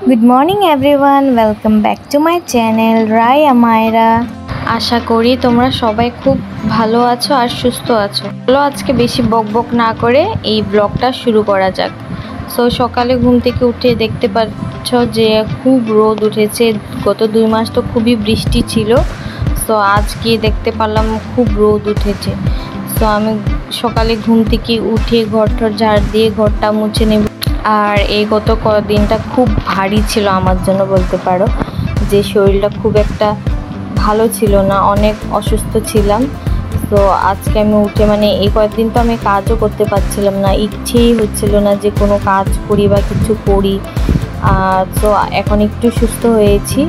Good morning everyone, welcome back to my channel Rai Amayra. আশা করি তোমরা সবাই খুব ভালো আছো আর সুস্থ আছো। চলো আজকে বেশি বকবক না করে এই ব্লগটা শুরু করা যাক। সো সকালে ঘুম থেকে উঠে দেখতে পাচ্ছ যে খুব রোদ উঠেছে। গত 2 মাস তো খুবই বৃষ্টি ছিল। সো আজকে দেখতে পারলাম খুব রোদ উঠেছে। সো আমি সকালে ঘুম থেকে উঠে ঘরটার ঝাড় দিয়ে ঘরটা মুছে নেব। আর এই গত কদিনটা খুব ভারী ছিল আমার জন্য, বলতে পারো যে শরীরটা খুব একটা ভালো ছিল না, অনেক অসুস্থ ছিলাম। তো আজকে আমি উঠে এই কয়েকদিন তো আমি কাজও করতে পারছিলাম না, ইচ্ছেই হচ্ছিল না যে কোনো কাজ করি বা কিছু করি। তো এখন একটু সুস্থ হয়েছি।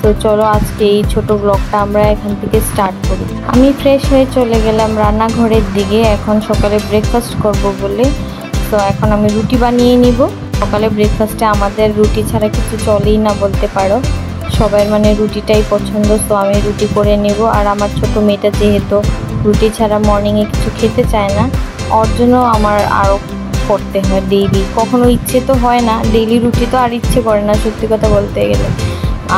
তো চলো আজকে এই ছোট ব্লগটা আমরা এখান থেকে স্টার্ট করি। আমি ফ্রেশ হয়ে চলে গেলাম রান্নাঘরের দিকে এখন সকালে ব্রেকফাস্ট করব বলে। তো এখন আমি রুটি বানিয়ে নিব। সকালে ব্রেকফাস্টে আমাদের রুটি ছাড়া কিছু চলেই না বলতে পারো, সবাই রুটিটাই পছন্দ। তো আমি রুটি করে নেব। আর আমার ছোট মেয়েটা যেহেতু রুটি ছাড়া মর্নিংয়ে কিছু খেতে চায় না, ওর জন্য আমার আরও করতে হয় ডেইলি। কখনো ইচ্ছে তো হয় না, ডেইলি রুটি তো আর ইচ্ছে করে না সত্যি কথা বলতে গেলে।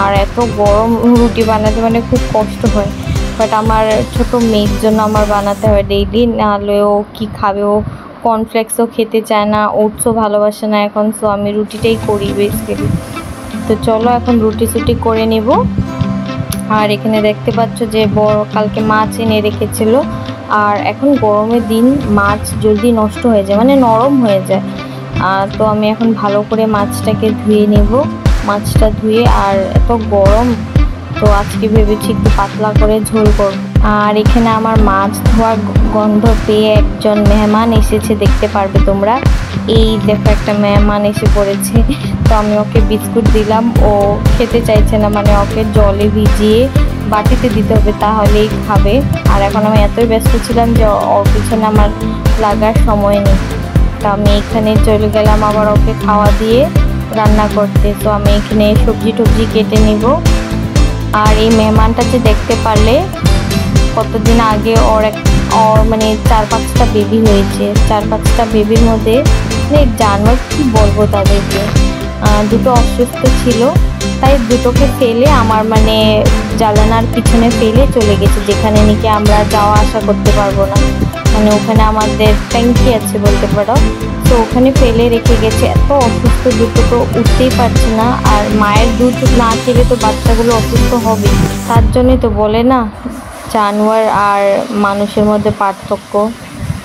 আর এত গরম রুটি বানাতে খুব কষ্ট হয়, বাট আমার ছোট মেয়ের জন্য আমার বানাতে হয় ডেইলি, নাহলে ও কী খাবে? ও কর্নফ্লেক্সও খেতে চায় না, ওটসও ভালোবাসে না এখন। সো আমি রুটিটাই করি বেসিক্যালি। তো চলো এখন রুটি সুটি করে নেব। আর এখানে দেখতে পাচ্ছ যে কালকে মাছ এনে রেখেছিল। আর এখন গরমের দিন মাছ জলদি নষ্ট হয়ে যায়, নরম হয়ে যায়। তো আমি এখন ভালো করে মাছটাকে ধুয়ে নেব। মাছটা ধুয়ে, আর এত গরম তো আজকে ভেবেছি একটু পাতলা করে ঝোল করব। আর এখানে আমার মাছ ধোয়ার গন্ধ পেয়ে একজন মেহমান এসেছে, দেখতে পারবে তোমরা। এই দেখো একটা মেহমান এসে পড়েছে। তো আমি ওকে বিস্কুট দিলাম, ও খেতে চাইছে না, ওকে জলে ভিজিয়ে বাটিতে দিতে হবে তাহলেই খাবে। আর এখন আমি এতই ব্যস্ত ছিলাম যে ওর পিছনে আমার লাগার সময় নেই। তো আমি এখানে চলে গেলাম আবার ওকে খাওয়া দিয়ে রান্না করতে। তো আমি এখানে সবজি টবজি কেটে নিব। আর এই মেহমানটা যে দেখতে পারলে কতদিন আগে ওর 4-5টা বেবি হয়েছে। 4-5টা বেবির মধ্যে জানো কি বলবো, তাদেরকে দুটো অসুস্থ ছিল, তাই দুটোকে ফেলে আমার জানালার পিছনে ফেলে চলে গেছে, যেখানে নাকি আমরা যাওয়া আসা করতে পারবো না। ওখানে আমাদের ট্যাঙ্কি আছে বলতে পারো। তো ওখানে ফেলে রেখে গেছে। এত অসুস্থ, দুটো তো উঠতেই পারছে না। আর মায়ের দুধ না খেলে তো বাচ্চাগুলো অসুস্থ হবে। তার জন্যই তো বলে না, জানোয়ার আর মানুষের মধ্যে পার্থক্য।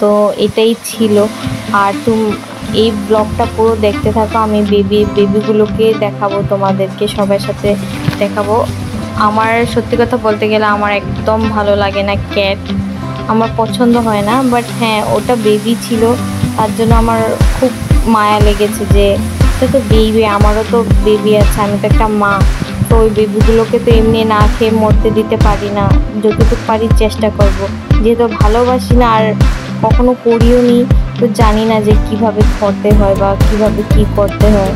তো এটাই ছিল। আর এই ব্লগটা পুরো দেখতে থাকো, আমি বেবিগুলোকে দেখাবো তোমাদেরকে, সবার সাথে দেখাবো। আমার সত্যি কথা বলতে গেলে আমার একদম ভালো লাগে না ক্যাট, আমার পছন্দ হয় না। বাট হ্যাঁ, ওটা বেবি ছিল, তার জন্য আমার খুব মায়া লেগেছে যে এটা তো বেবি, আমারও তো বেবি আছে, আমি তো একটা মা। তো ওই বেবিগুলোকে তো এমনি না খেয়ে মরতে দিতে পারি না, যতটুকু পারি চেষ্টা করব। যেহেতু ভালোবাসি না আর কখনো করিও নি, তো জানি না যে কিভাবে করতে হয় বা কিভাবে কি করতে হয়।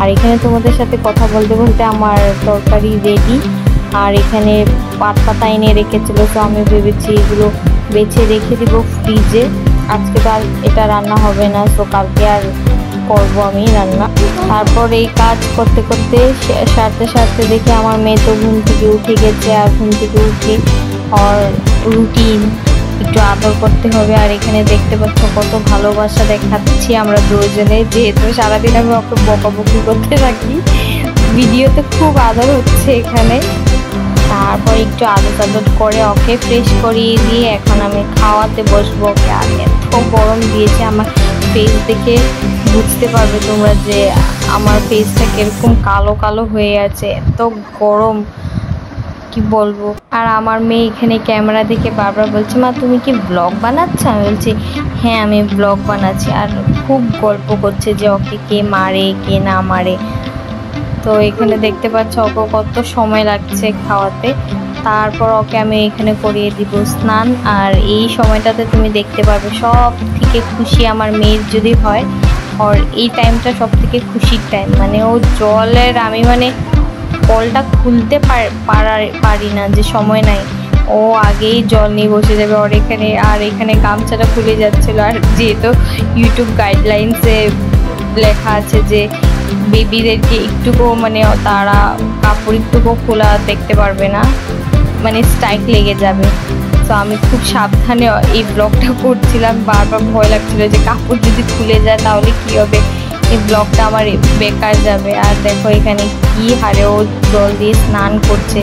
আর এখানে তোমাদের সাথে কথা বলতে বলতে আমার তরকারি রেডি। আর এখানে পাতা এনে রেখেছিল, তো আমি ভেবেছি এগুলো বেছে রেখে দিব ফ্রিজে। আজকে তো আর এটা রান্না হবে না, তো কালকে আর করব আমি রান্না। তারপর এই কাজ করতে করতে সারতে দেখে আমার মেয়ে তো ঘুম থেকে উঠে গেছে। আর ঘুম থেকে উঠে আর রুটিন একটু আদর করতে হবে। আর এখানে দেখতে পাচ্ছ কত ভালোবাসা দেখাচ্ছি আমরা দুজনে, যেহেতু সারাদিন আমি ওকে বকাবকি করতে থাকি, ভিডিওতে খুব আদর হচ্ছে এখানে। তারপর একটু আদর করে ওকে ফ্রেশ করিয়ে দিয়ে এখন আমি খাওয়াতে বসবো ওকে। আর এত গরম দিয়েছে, আমার ফেস দেখে বুঝতে পারবে তোমরা যে আমার ফেসটা কিরকম কালো কালো হয়ে আছে, এত গরম কি বলবো। আর আমার মেয়ে এখানে ক্যামেরা দেখে বারবার বলছে, মা তুমি কি ব্লগ বানাচ্ছ? আমি বলছি হ্যাঁ, আমি ব্লগ বানাচ্ছি। আর খুব গল্প করছে যে ওকে কে মারে কে না মারে। তো এখানে দেখতে পাচ্ছ ওকে কত সময় লাগছে খাওয়াতে। তারপর ওকে আমি এখানে করিয়ে দিব স্নান। আর এই সময়টাতে তুমি দেখতে পারবে সব থেকে খুশি আমার মেয়ের যদি হয়, আর এই টাইমটা সব থেকে খুশির টাইম। ও জলের আমি কলটা খুলতে পারি না, যে সময় নাই, ও আগেই জল নিয়ে বসে যাবে ওর এখানে। আর এখানে গামছাটা খুলে যাচ্ছিলো। আর যেহেতু ইউটিউব গাইডলাইন্সে লেখা আছে যে বেবিদেরকে একটুকু মানে তারা কাপড় একটুকু খোলা দেখতে পারবে না, মানে স্ট্রাইক লেগে যাবে। তো আমি খুব সাবধানে এই ব্লগটা করছিলাম, বারবার ভয় লাগছিল যে কাপড় যদি খুলে যায় তাহলে কি হবে, এই ব্লগটা আমার বেকার যাবে। আর দেখো এখানে কি হারে ও জল দিয়ে স্নান করছে,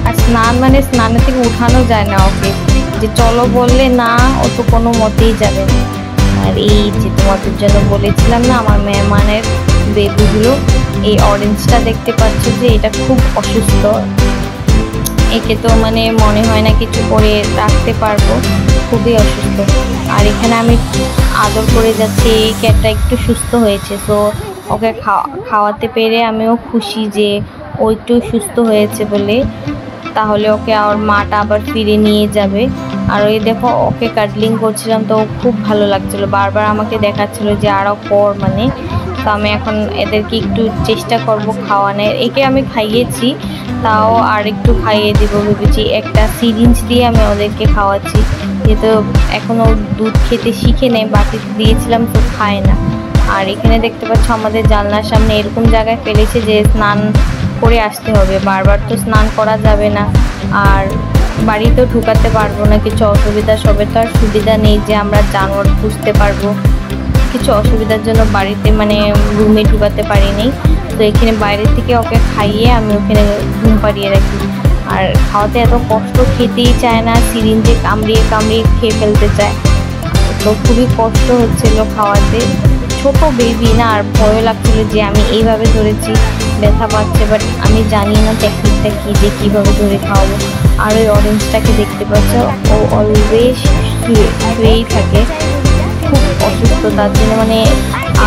আর স্নান মানে স্নানের থেকে উঠানো যায় না ওকে, যে চলো বললে না ও তো কোনো মতেই যাবে না। আর এই যে তোমাদের জন্য বলেছিলাম না আমার মেহমানের বেবিগুলো, এই অরেঞ্জটা দেখতে পাচ্ছ যে এটা খুব অসুস্থ, একে তো মানে মনে হয় না কিছু করে রাখতে পারবো, খুবই অসুস্থ। আর এখানে আমি আদর করে যাচ্ছি, এই ক্যাটটা একটু সুস্থ হয়েছে, তো ওকে খাওয়াতে পেরে আমিও খুশি যে ও একটু সুস্থ হয়েছে বলে, তাহলে ওকে আর মাটা আবার ফিরে নিয়ে যাবে। আর ওই দেখো ওকে কাডলিং করছিলাম, তো খুব ভালো লাগছিলো, বারবার আমাকে দেখাচ্ছিল যে আরও কর মানে। তো আমি এখন এদেরকে একটু চেষ্টা করব খাওয়ানোর, একে আমি খাইয়েছি, তাও আর একটু খাইয়ে দিব ভেবেছি, একটা সিরিঞ্জ দিয়ে আমি ওদেরকে খাওয়াচ্ছি, যেহেতু এখনও দুধ খেতে শিখে নেই, বাটিতে দিয়েছিলাম তো খায় না। আর এখানে দেখতে পাচ্ছ আমাদের জানলার সামনে এরকম জায়গায় ফেলেছে যে স্নান করে আসতে হবে, বারবার তো স্নান করা যাবে না, আর বাড়িতেও ঢুকাতে পারবো না, কিছু অসুবিধা, সবে তো আর সুবিধা নেই যে আমরা জানোয়ার পুষতে পারবো, কিছু অসুবিধার জন্য বাড়িতে মানে রুমে ঢুকাতে পারিনি। তো এখানে বাইরে থেকে ওকে খাইয়ে আমি ওখানে ঘুম পাড়িয়ে রাখি। আর খাওয়াতে এত কষ্ট, খেতেই চায় না, সিরিঞ্জে কামড়িয়ে কামড়িয়ে খেয়ে ফেলতে চায়, তো খুবই কষ্ট হচ্ছিল খাওয়াতে। ছোট বেবি না, আর ভয় লাগছিল যে আমি এইভাবে ধরেছি ব্যথা পাচ্ছে, বাট আমি জানি না টেকনিকটা কী যে কীভাবে ধরে খাওয়াবো। আর ওই অরেঞ্জটাকে দেখতে পাচ্ছ, ও অলওয়েজ শুয়েই থাকে, খুব অসুস্থ তার জন্য মানে।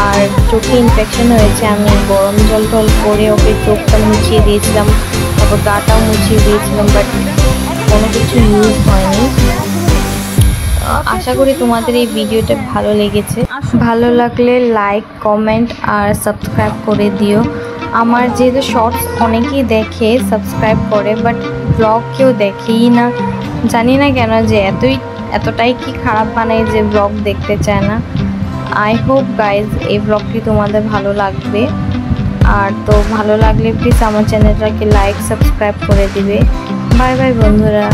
আর চোখে ইনফেকশন হয়েছে, আমি গরম জল টল করে ওকে চোখটা মুছিয়ে দিয়েছিলাম, তারপর গাটাও মুছিয়ে দিয়েছিলাম, বাট কোনো কিছু ইউজ হয়নি। আশা করি তোমাদের এই ভিডিওটা ভালো লেগেছে, ভালো লাগলে লাইক কমেন্ট আর সাবস্ক্রাইব করে দিও। আমার যেহেতু শর্টস অনেকেই দেখে সাবস্ক্রাইব করে, বাট ব্লগ কেউ দেখেই না, জানি না কেন, যে এতটাই কি খারাপ বানাই যে ব্লগ দেখতে চায় না। আই হোপ গাইজ এই ব্লগটি তোমাদের ভালো লাগবে, আর তো ভালো লাগলে প্লিজ আমার চ্যানেলটাকে লাইক সাবস্ক্রাইব করে দিবে। বাই বাই বন্ধুরা।